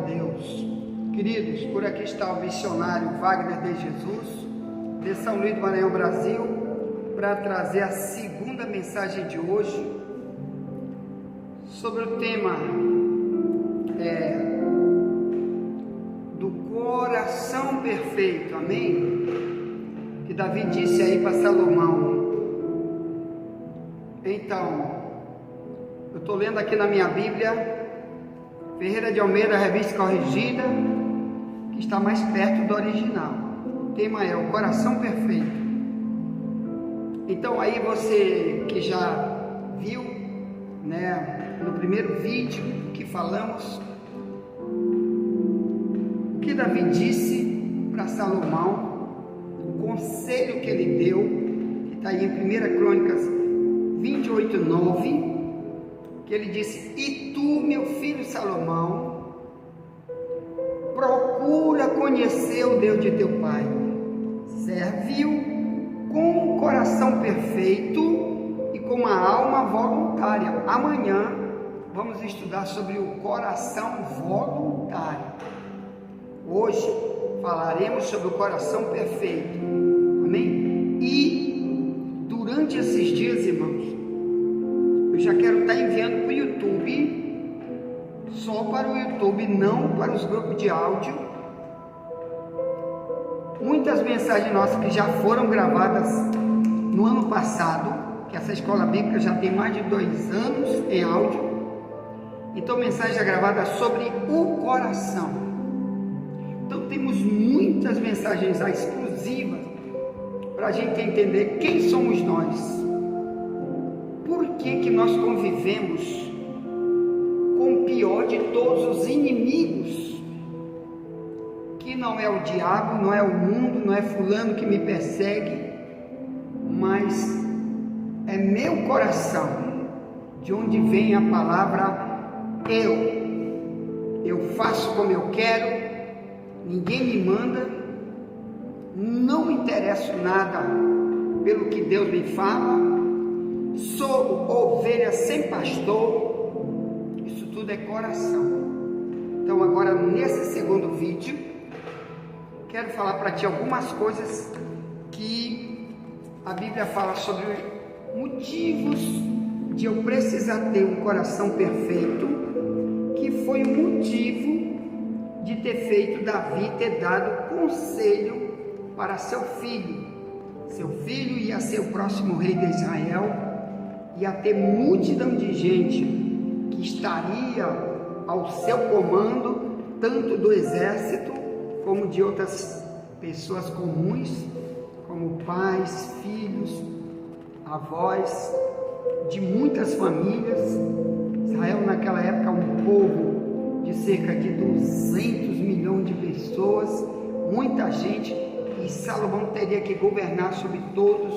Deus. Queridos, por aqui está o missionário Wagner de Jesus, de São Luís do Maranhão, Brasil, para trazer a segunda mensagem de hoje sobre o tema do coração perfeito, amém? Que Davi disse aí para Salomão. Então, eu estou lendo aqui na minha Bíblia, Ferreira de Almeida, revista corrigida, que está mais perto do original. O tema é o coração perfeito. Então aí você que já viu, né, no primeiro vídeo que falamos, o que Davi disse para Salomão, o conselho que ele deu, que está aí em 1 Crônicas 28:9, que ele disse: e tu, meu filho Salomão, procura conhecer o Deus de teu pai, serve-o com um coração perfeito e com uma alma voluntária. Amanhã vamos estudar sobre o coração voluntário. Hoje falaremos sobre o coração perfeito, amém? E durante esses dias, irmãos, eu já quero estar enviando para o YouTube, só para o YouTube, não para os grupos de áudio, muitas mensagens nossas que já foram gravadas no ano passado, que essa escola bíblica já tem mais de 2 anos em áudio. Então, mensagem já gravada sobre o coração. Então, temos muitas mensagens exclusivas para a gente entender quem somos nós. Por que nós convivemos com o pior de todos os inimigos, que não é o diabo, não é o mundo, não é fulano que me persegue, mas é meu coração, de onde vem a palavra eu faço como eu quero, ninguém me manda, não me interesso nada pelo que Deus me fala, sou ovelha sem pastor. Isso tudo é coração. Então agora, nesse segundo vídeo, quero falar para ti algumas coisas que a Bíblia fala sobre motivos de eu precisar ter um coração perfeito, que foi o motivo de ter feito Davi ter dado conselho para seu filho. Seu filho ia ser o próximo rei de Israel, ia ter multidão de gente que estaria ao seu comando, tanto do exército como de outras pessoas comuns, como pais, filhos, avós, de muitas famílias. Israel naquela época um povo de cerca de 200 milhões de pessoas, muita gente, e Salomão teria que governar sobre todos,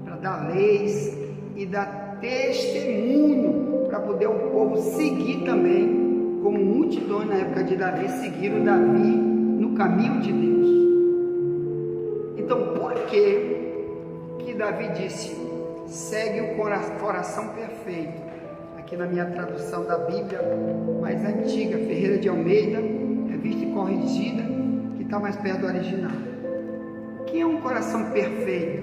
para dar leis e dar testemunho, para poder o povo seguir também, como multidões na época de Davi seguiram Davi no caminho de Deus. Então, por que Davi disse: segue o coração perfeito? Aqui na minha tradução da Bíblia mais antiga, Ferreira de Almeida, revista corrigida, que está mais perto do original. O que é um coração perfeito?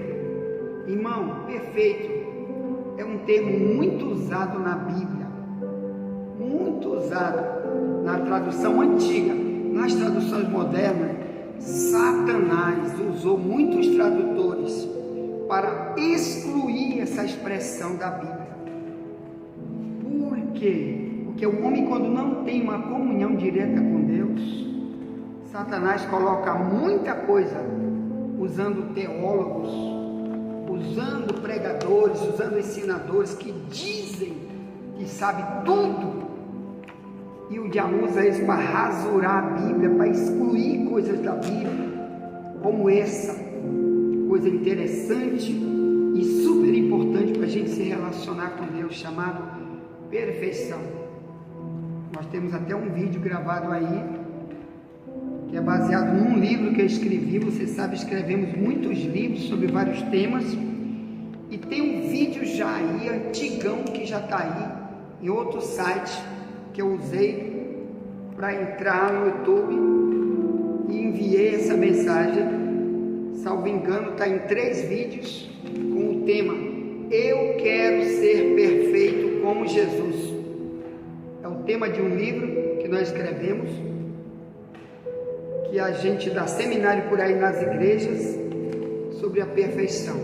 Irmão, perfeito é um termo muito usado na Bíblia, muito usado na tradução antiga. Nas traduções modernas, Satanás usou muitos tradutores para excluir essa expressão da Bíblia. Por quê? Porque o homem, quando não tem uma comunhão direta com Deus, Satanás coloca muita coisa, usando teólogos, usando pregadores, usando ensinadores que dizem que sabem tudo, e o diabo usa isso para rasurar a Bíblia, para excluir coisas da Bíblia, como essa coisa interessante e super importante para a gente se relacionar com Deus, chamado perfeição. Nós temos até um vídeo gravado aí, que é baseado num livro que eu escrevi. Você sabe, escrevemos muitos livros sobre vários temas, e tem um vídeo já aí, antigão, que já está aí, em outro site, que eu usei para entrar no YouTube e enviei essa mensagem. Salvo engano, está em 3 vídeos com o tema Eu Quero Ser Perfeito como Jesus. É o tema de um livro que nós escrevemos, que a gente dá seminário por aí nas igrejas sobre a perfeição.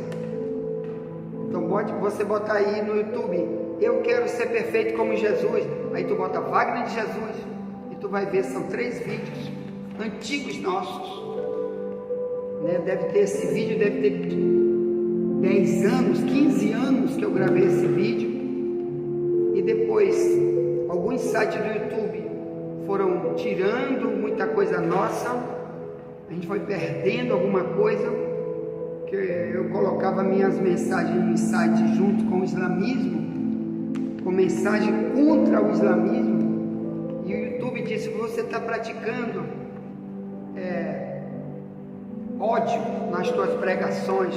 Então você bota aí no YouTube, eu quero ser perfeito como Jesus. Aí tu bota Wagner de Jesus e tu vai ver, são 3 vídeos antigos nossos, né? Deve ter esse vídeo, deve ter 10 anos, 15 anos que eu gravei esse vídeo. E depois alguns sites do YouTube foram tirando muita coisa nossa, a gente foi perdendo alguma coisa, que eu colocava minhas mensagens em site junto com o islamismo, com mensagem contra o islamismo, e o YouTube disse que você está praticando ódio nas tuas pregações,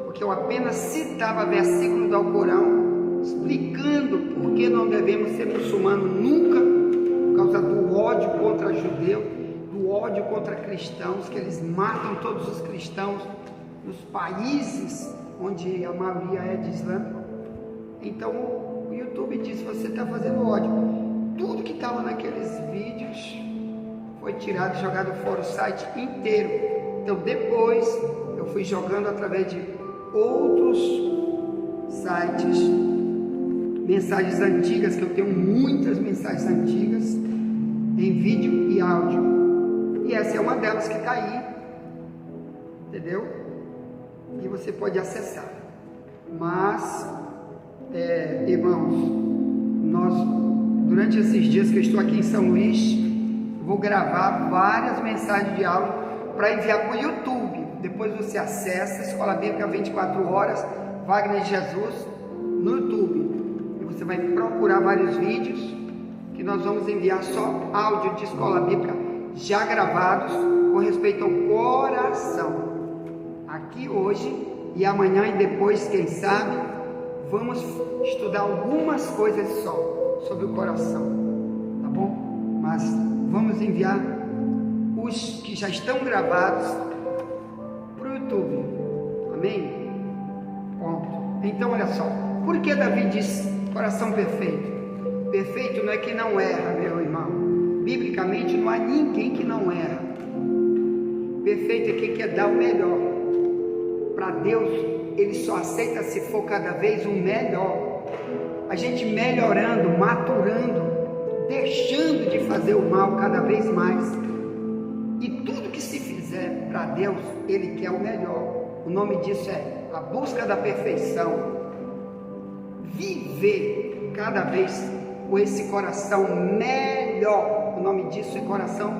porque eu apenas citava versículo do Alcorão, explicando por que não devemos ser muçulmanos nunca, por causa do ódio contra judeu, do ódio contra cristãos, que eles matam todos os cristãos nos países onde a maioria é de islâmico. Então o YouTube disse, você está fazendo ódio. Tudo que estava naqueles vídeos foi tirado e jogado fora, o site inteiro. Então depois eu fui jogando através de outros sites, mensagens antigas, que eu tenho muitas mensagens antigas em vídeo e áudio, e essa é uma delas que está aí, entendeu? E você pode acessar. Mas irmãos, nós, durante esses dias que eu estou aqui em São Luís, vou gravar várias mensagens de áudio para enviar para o YouTube. Depois você acessa Escola Bíblica 24 horas, Wagner de Jesus, no YouTube. E você vai procurar vários vídeos que nós vamos enviar só áudio de Escola Bíblica já gravados com respeito ao coração. Aqui hoje e amanhã e depois, quem sabe, vamos estudar algumas coisas só sobre o coração, tá bom? Mas vamos enviar os que já estão gravados para o YouTube, amém? Ponto. Então olha só, por que Davi diz coração perfeito? Perfeito não é que não erra, meu irmão. Biblicamente não há ninguém que não erra. Perfeito é quem quer dar o melhor. Para Deus, Ele só aceita se for cada vez o melhor. A gente melhorando, maturando, deixando de fazer o mal cada vez mais. E tudo que se fizer para Deus, Ele quer o melhor. O nome disso é a busca da perfeição. Viver cada vez com esse coração melhor. O nome disso é coração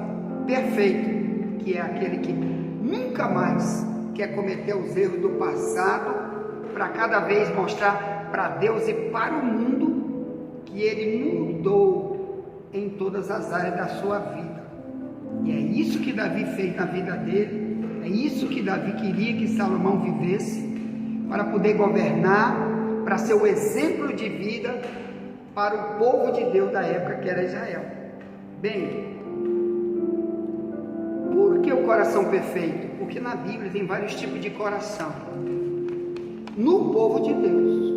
perfeito, que é aquele que nunca mais quer cometer os erros do passado, para cada vez mostrar para Deus e para o mundo que Ele mudou em todas as áreas da sua vida. E é isso que Davi fez na vida dele, é isso que Davi queria que Salomão vivesse, para poder governar, para ser o exemplo de vida para o povo de Deus da época, que era Israel. Bem, por que o coração perfeito? Porque na Bíblia tem vários tipos de coração. No povo de Deus,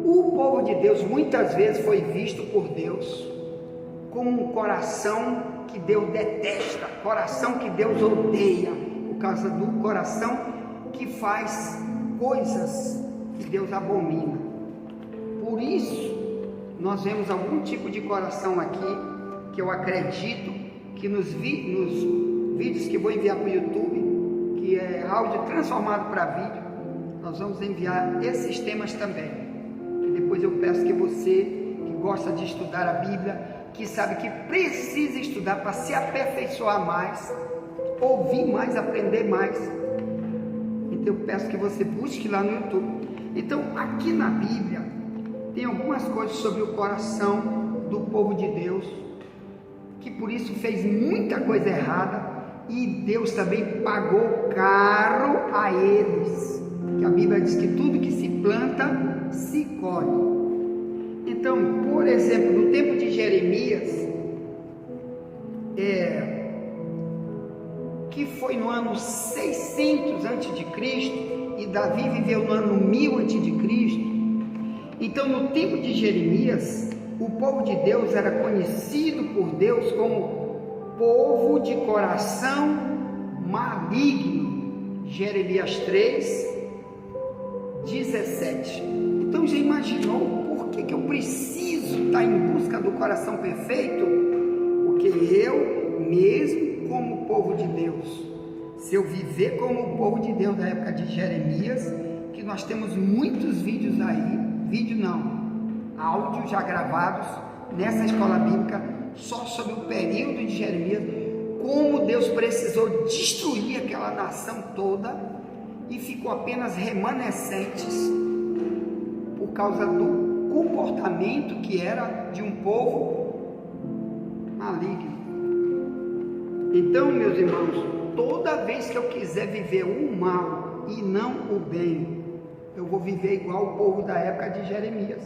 o povo de Deus muitas vezes foi visto por Deus como um coração que Deus detesta, coração que Deus odeia, por causa do coração que faz coisas que Deus abomina. Por isso, nós vemos algum tipo de coração aqui, que eu acredito que nos vídeos que vou enviar para o YouTube, que é áudio transformado para vídeo, nós vamos enviar esses temas também. E depois eu peço que você, que gosta de estudar a Bíblia, que sabe que precisa estudar para se aperfeiçoar mais, ouvir mais, aprender mais, então eu peço que você busque lá no YouTube. Então aqui na Bíblia tem algumas coisas sobre o coração do povo de Deus, que por isso fez muita coisa errada, e Deus também pagou caro a eles, que a Bíblia diz que tudo que se planta, se colhe. Então, por exemplo, no tempo de Jeremias, que foi no ano 600 a.C. e Davi viveu no ano 1000 a.C. Então, no tempo de Jeremias, o povo de Deus era conhecido por Deus como povo de coração maligno. Jeremias 3:17. Então, já imaginou por que eu preciso estar em busca do coração perfeito? Porque eu mesmo, como povo de Deus, se eu viver como o povo de Deus da época de Jeremias, que nós temos muitos vídeos aí, áudios já gravados nessa escola bíblica, só sobre o período de Jeremias, como Deus precisou destruir aquela nação toda e ficou apenas remanescentes por causa do comportamento que era de um povo maligno. Então, meus irmãos, toda vez que eu quiser viver o mal e não o bem, eu vou viver igual o povo da época de Jeremias.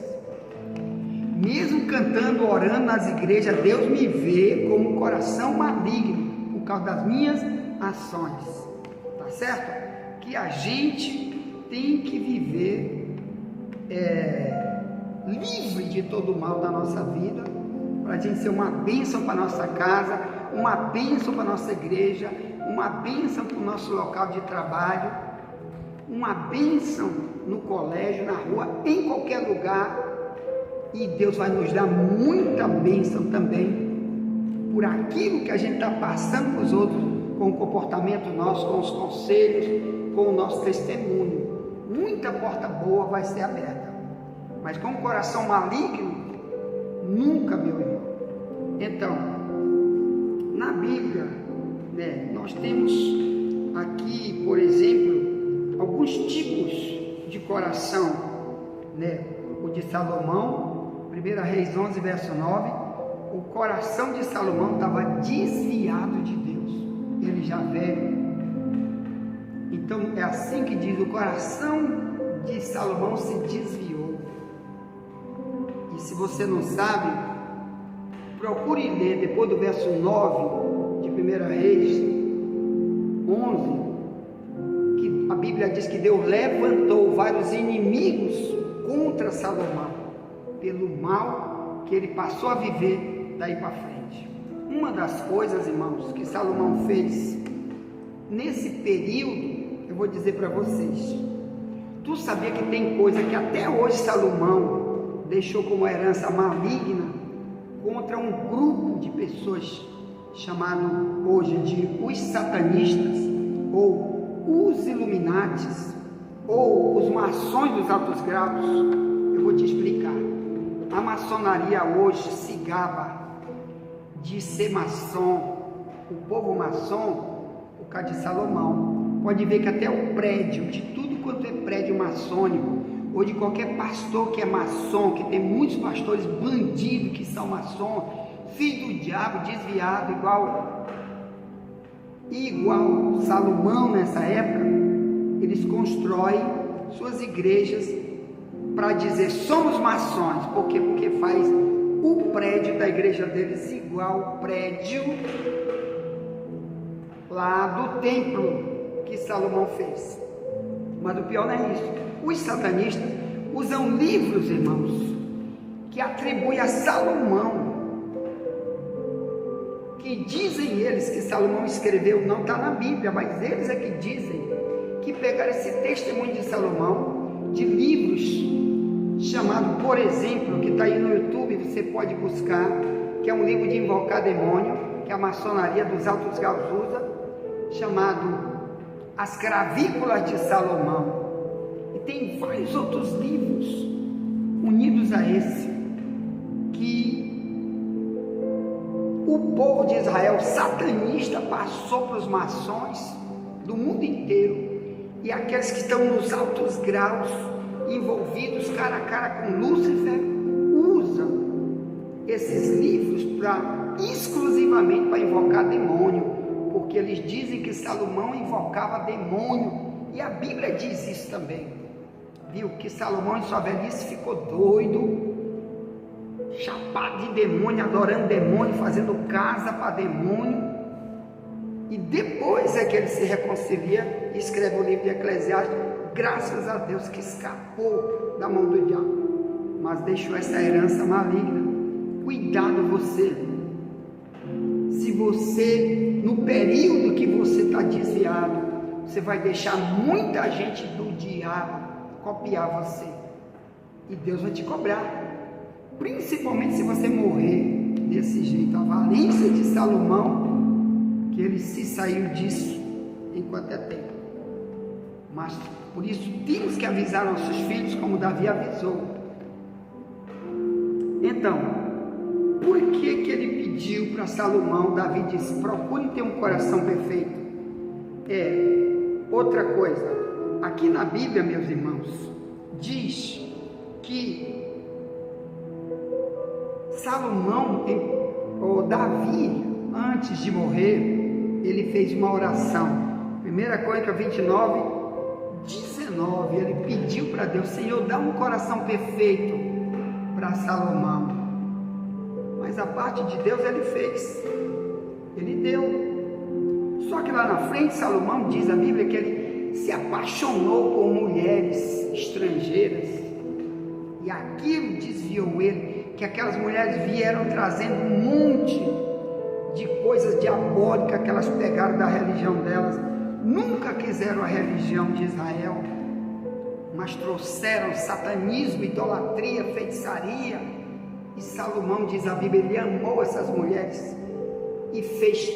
Mesmo cantando, orando nas igrejas, Deus me vê como um coração maligno por causa das minhas ações. Tá certo? Que a gente tem que viver livre de todo o mal da nossa vida, para a gente ser uma bênção para a nossa casa, uma bênção para a nossa igreja, uma bênção para o nosso local de trabalho, uma bênção no colégio, na rua, em qualquer lugar. E Deus vai nos dar muita bênção também por aquilo que a gente está passando para os outros, com o comportamento nosso, com os conselhos, com o nosso testemunho. Muita porta boa vai ser aberta, mas com o coração maligno, nunca, meu irmão. Então, na Bíblia, nós temos aqui, por exemplo, alguns tipos de coração, o de Salomão, 1 Reis 11, verso 9, o coração de Salomão estava desviado de Deus, ele já velho. Então é assim que diz, o coração de Salomão se desviou. E se você não sabe, procure ler depois do verso 9 de 1 Reis 11, que a Bíblia diz que Deus levantou vários inimigos contra Salomão, pelo mal que ele passou a viver daí para frente. Uma das coisas, irmãos, que Salomão fez nesse período, eu vou dizer para vocês. Tu sabia que tem coisa que até hoje Salomão deixou como herança maligna contra um grupo de pessoas chamado hoje de os satanistas, ou os iluminatis, ou os maçons dos altos graus? Eu vou te explicar. A maçonaria hoje se gaba de ser maçom. O povo maçom, por causa de Salomão, pode ver que até o prédio, de tudo quanto é prédio maçônico, ou de qualquer pastor que é maçom, que tem muitos pastores bandidos que são maçom, filho do diabo, desviado, igual Salomão nessa época, eles constroem suas igrejas para dizer somos maçons. Por quê? Porque faz o prédio da igreja deles igual o prédio lá do templo que Salomão fez. Mas o pior não é isso. Os satanistas usam livros, irmãos, que atribuem a Salomão, que dizem eles que Salomão escreveu, não está na Bíblia, mas eles é que dizem que pegaram esse testemunho de Salomão de livros chamado, por exemplo, que está aí no YouTube, você pode buscar, que é um livro de invocar demônio, que a maçonaria dos altos graus usa, chamado As Cravículas de Salomão. E tem vários outros livros unidos a esse, que o povo de Israel satanista passou para os maçons do mundo inteiro, e aqueles que estão nos altos graus, envolvidos cara a cara com Lúcifer, usam esses livros exclusivamente para invocar demônio, porque eles dizem que Salomão invocava demônio, e a Bíblia diz isso também, viu? Que Salomão em sua velhice ficou doido, chapado de demônio, adorando demônio, fazendo casa para demônio. E depois é que ele se reconcilia e escreve o livro de Eclesiastes, graças a Deus que escapou da mão do diabo, mas deixou essa herança maligna. Cuidado você, se você, no período que você está desviado, você vai deixar muita gente do diabo copiar você, e Deus vai te cobrar, principalmente se você morrer desse jeito. A valência de Salomão, que ele se saiu disso enquanto é tempo. Mas por isso temos que avisar nossos filhos, como Davi avisou. Então, por que ele pediu para Salomão? Davi disse: procure ter um coração perfeito. Outra coisa, aqui na Bíblia, meus irmãos, diz que Salomão, ou Davi, antes de morrer, ele fez uma oração. 1 Crônica 29, 19, ele pediu para Deus: Senhor, dá um coração perfeito para Salomão. Mas a parte de Deus ele fez, ele deu. Só que lá na frente, Salomão, diz a Bíblia, que ele se apaixonou por mulheres estrangeiras, e aquilo desviou ele, que aquelas mulheres vieram trazendo um monte de coisas diabólicas que elas pegaram da religião delas. Nunca quiseram a religião de Israel, mas trouxeram satanismo, idolatria, feitiçaria. E Salomão, diz a Bíblia, ele amou essas mulheres e fez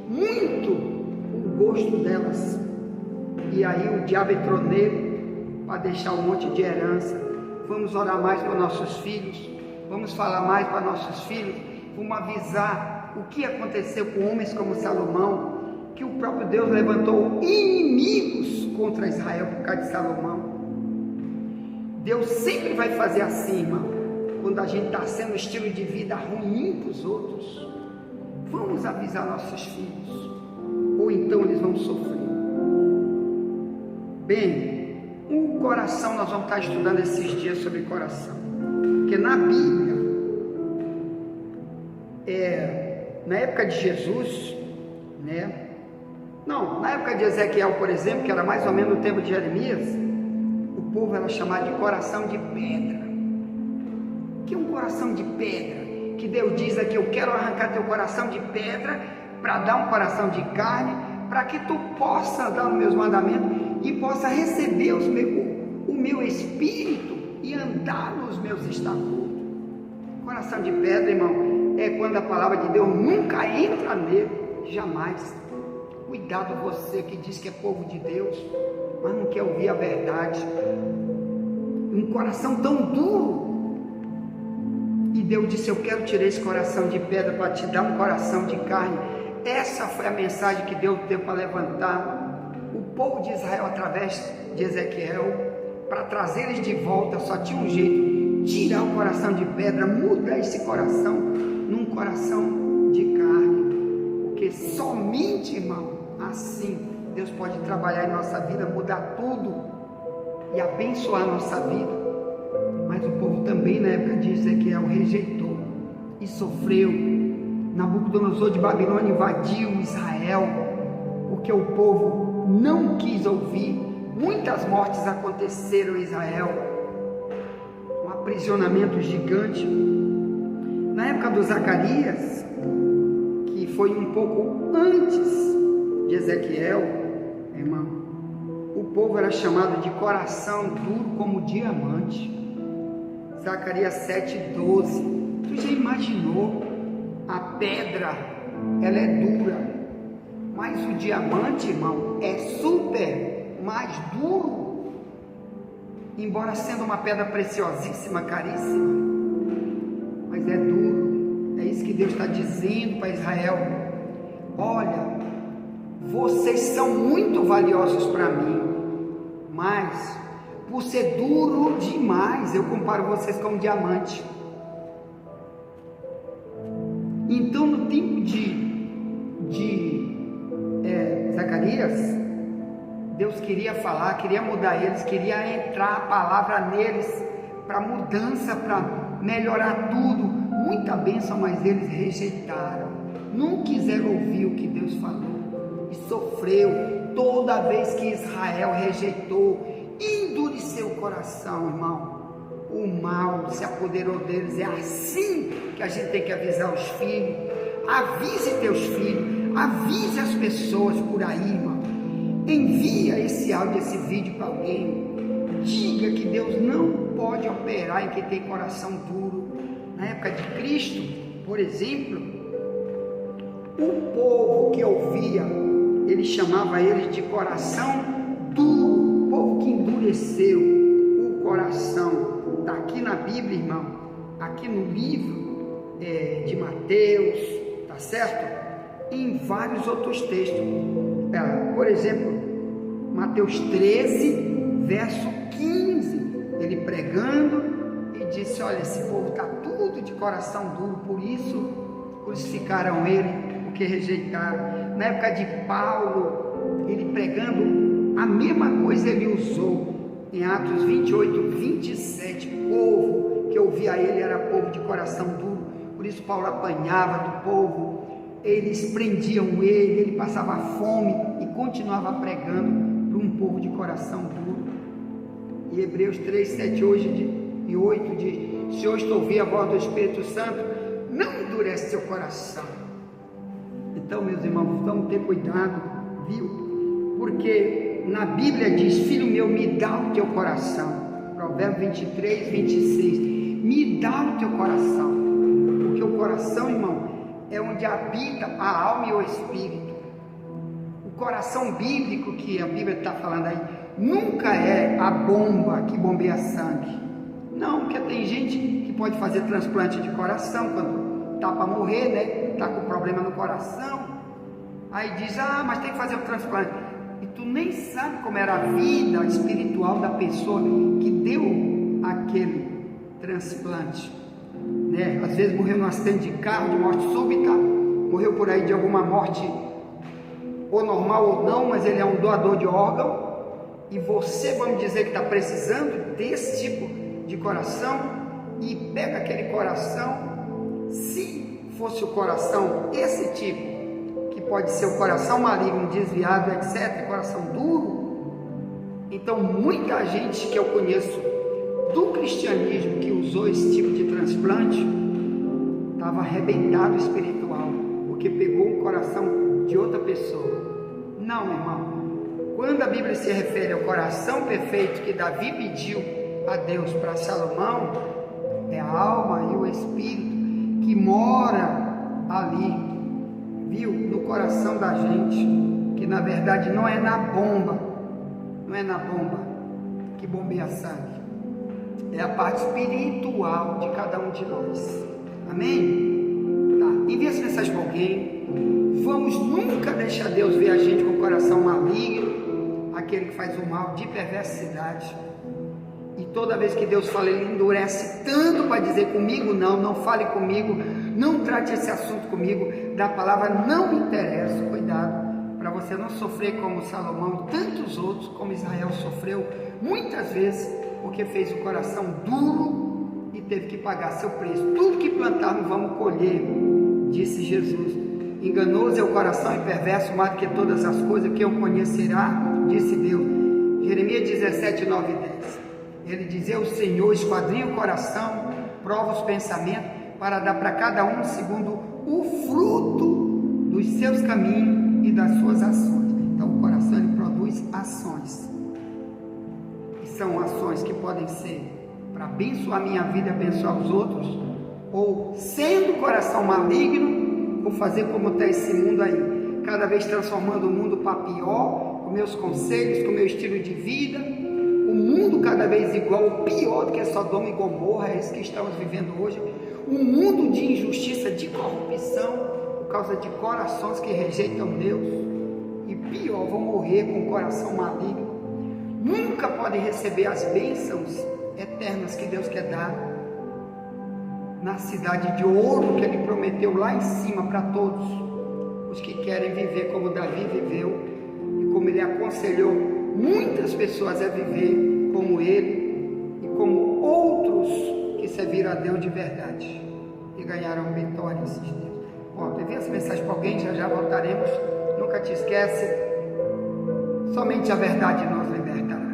muito o gosto delas. E aí o diabo entrou nele para deixar um monte de herança. Vamos orar mais para nossos filhos, vamos falar mais para nossos filhos, vamos avisar o que aconteceu com homens como Salomão, que o próprio Deus levantou inimigos contra Israel por causa de Salomão. Deus sempre vai fazer assim, irmão, quando a gente está sendo um estilo de vida ruim para os outros. Vamos avisar nossos filhos, ou então eles vão sofrer. Bem, o coração, nós vamos estar estudando esses dias sobre coração, porque na Bíblia, na época de Jesus, na época de Ezequiel, por exemplo, que era mais ou menos no tempo de Jeremias, o povo era chamado de coração de pedra. Que é um coração de pedra? Que Deus diz aqui: eu quero arrancar teu coração de pedra para dar um coração de carne, para que tu possa andar nos meus mandamentos e possa receber o meu espírito e andar nos meus estatutos. Coração de pedra, irmão, é quando a palavra de Deus nunca entra nele, jamais. Cuidado você que diz que é povo de Deus, mas não quer ouvir a verdade. Um coração tão duro. E Deus disse: eu quero tirar esse coração de pedra para te dar um coração de carne. Essa foi a mensagem que Deus deu para levantar o povo de Israel através de Ezequiel, para trazer eles de volta. Só tinha um jeito: tirar o coração de pedra, mudar esse coração num coração de carne. Porque somente, irmão, assim Deus pode trabalhar em nossa vida, mudar tudo e abençoar a nossa vida. Mas o povo também, na época de Ezequiel, rejeitou e sofreu. Nabucodonosor de Babilônia invadiu Israel, porque o povo não quis ouvir. Muitas mortes aconteceram em Israel, um aprisionamento gigante. Na época do Zacarias, que foi um pouco antes de Ezequiel, irmão, o povo era chamado de coração duro como diamante. Zacarias 7:12. Tu já imaginou? A pedra, ela é dura, mas o diamante, irmão, é super mais duro, embora sendo uma pedra preciosíssima, caríssima, mas é duro. É isso que Deus está dizendo para Israel: olha, vocês são muito valiosos para mim, mas por ser duro demais, eu comparo vocês como diamante. Então, no tempo de Zacarias, Deus queria falar, queria mudar eles, queria entrar a palavra neles, para mudança, para melhorar tudo. muita bênção, mas eles rejeitaram, não quiseram ouvir o que Deus falou e sofreu toda vez que Israel rejeitou, endureceu o coração, irmão. O mal se apoderou deles. É assim que a gente tem que avisar os filhos. Avise teus filhos, avise as pessoas por aí, irmão. Envia esse áudio, esse vídeo para alguém. Diga que Deus não pode operar em quem tem coração duro. Na época de Cristo, por exemplo, o povo que ouvia, ele chamava eles de coração duro, o povo que endureceu o coração. Está aqui na Bíblia, irmão, aqui no livro de Mateus, tá certo? Em vários outros textos. Por exemplo, Mateus 13, verso 15, ele pregando e disse: olha, esse povo está tudo de coração duro, por isso crucificaram ele, porque rejeitaram. Na época de Paulo, ele pregando, a mesma coisa ele usou em Atos 28, 27, povo que ouvia ele era povo de coração duro, por isso Paulo apanhava do povo, eles prendiam ele passava fome e continuava pregando para um povo de coração duro. E Hebreus 3, 7 e 8 diz: se hoje tu ouvir a voz do Espírito Santo, não endurece seu coração. Então, meus irmãos, vamos ter cuidado, viu? Porque na Bíblia diz: filho meu, me dá o teu coração. Provérbios 23, 26. Me dá o teu coração. Porque o coração, irmão, é onde habita a alma e o espírito. O coração bíblico que a Bíblia está falando aí, nunca é a bomba que bombeia sangue. Não, porque tem gente que pode fazer transplante de coração quando está para morrer, né? Está com problema no coração. Aí diz: mas tem que fazer o transplante. E tu nem sabe como era a vida espiritual da pessoa que deu aquele transplante, né? Às vezes morreu num acidente de carro, de morte súbita, morreu por aí de alguma morte, ou normal ou não, mas ele é um doador de órgão, e você, vamos dizer que está precisando desse tipo de coração, e pega aquele coração. Se fosse o coração, esse tipo, que pode ser o coração maligno, desviado, etc., coração duro, então muita gente que eu conheço do cristianismo que usou esse tipo de transplante estava arrebentado espiritual, porque pegou o coração de outra pessoa. Não, irmão, quando a Bíblia se refere ao coração perfeito que Davi pediu a Deus para Salomão, é a alma e o espírito que mora ali, viu, no coração da gente, que na verdade não é na bomba que bombeia sangue, é a parte espiritual de cada um de nós. Amém? Tá, envia essa mensagem para alguém. Vamos nunca deixar Deus ver a gente com o coração maligno, aquele que faz o mal de perversidade. E toda vez que Deus fala, ele endurece tanto para dizer: comigo não fale comigo, não trate esse assunto comigo, da palavra não me interessa. Cuidado, para você não sofrer como Salomão e tantos outros, como Israel sofreu muitas vezes, porque fez o coração duro e teve que pagar seu preço. Tudo que plantarmos vamos colher, disse Jesus. Enganoso é o coração e perverso mais do que todas as coisas, que eu conhecerá, disse Deus. Jeremias 17, 9 e 10. Ele dizia: o Senhor esquadrinha o coração, prova os pensamentos, para dar para cada um segundo o fruto dos seus caminhos e das suas ações. Então o coração, ele produz ações, e são ações que podem ser para abençoar a minha vida e abençoar os outros, ou sendo coração maligno, vou fazer como está esse mundo aí, cada vez transformando o mundo para pior, com meus conselhos, com meu estilo de vida, o mundo cada vez igual, pior do que Sodoma e Gomorra, é isso que estamos vivendo hoje, um mundo de injustiça, de corrupção, por causa de corações que rejeitam Deus, e pior, vão morrer com o coração maligno, nunca podem receber as bênçãos eternas que Deus quer dar, na cidade de ouro que Ele prometeu lá em cima para todos os que querem viver como Davi viveu, e como Ele aconselhou muitas pessoas a viver como ele e como outros que serviram a Deus de verdade. E ganharam vitória esses dias. Bom, eu enviei essa mensagem para alguém, já voltaremos. Nunca te esquece, somente a verdade nos libertará.